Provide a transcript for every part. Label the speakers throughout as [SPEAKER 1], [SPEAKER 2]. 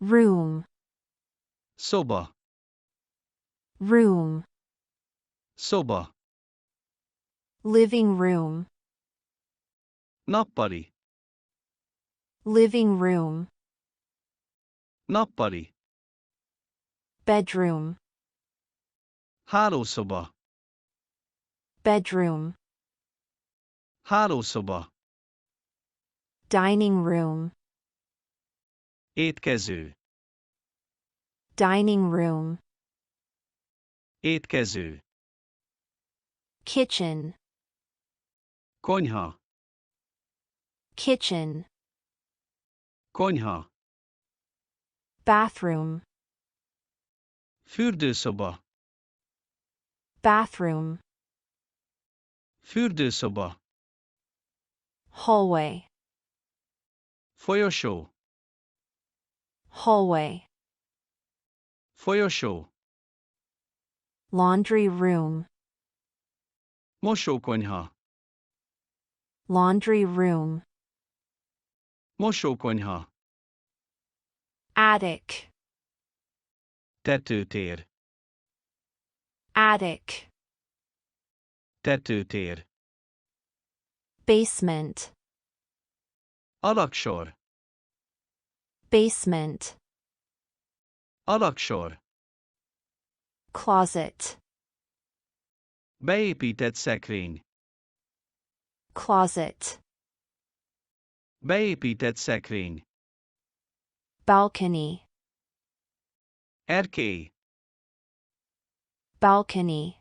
[SPEAKER 1] room,
[SPEAKER 2] Szoba.
[SPEAKER 1] room,
[SPEAKER 2] Szoba.
[SPEAKER 1] living room,
[SPEAKER 2] Nappali.
[SPEAKER 1] living room,
[SPEAKER 2] Nappali.
[SPEAKER 1] bedroom,
[SPEAKER 2] Hálószoba.
[SPEAKER 1] bedroom,
[SPEAKER 2] Hálószoba.
[SPEAKER 1] dining room,
[SPEAKER 2] Étkező.
[SPEAKER 1] dining room,
[SPEAKER 2] Étkező.
[SPEAKER 1] kitchen,
[SPEAKER 2] Konyha.
[SPEAKER 1] kitchen,
[SPEAKER 2] Konyha.
[SPEAKER 1] bathroom,
[SPEAKER 2] Fürdőszoba.
[SPEAKER 1] bathroom,
[SPEAKER 2] Fürdőszoba.
[SPEAKER 1] hallway,
[SPEAKER 2] Folyosó.
[SPEAKER 1] hallway,
[SPEAKER 2] Folyosó.
[SPEAKER 1] laundry room,
[SPEAKER 2] Mosókonyha.
[SPEAKER 1] laundry room,
[SPEAKER 2] Mosókonyha.
[SPEAKER 1] attic,
[SPEAKER 2] Tetőtér.
[SPEAKER 1] attic,
[SPEAKER 2] Tetőtér.
[SPEAKER 1] basement,
[SPEAKER 2] Alaksor.
[SPEAKER 1] basement,
[SPEAKER 2] Alaksor.
[SPEAKER 1] closet,
[SPEAKER 2] Beépített szekrény.
[SPEAKER 1] closet,
[SPEAKER 2] Beépített szekrény.
[SPEAKER 1] balcony,
[SPEAKER 2] Erkély.
[SPEAKER 1] balcony,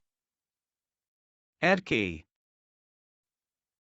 [SPEAKER 2] Erkély.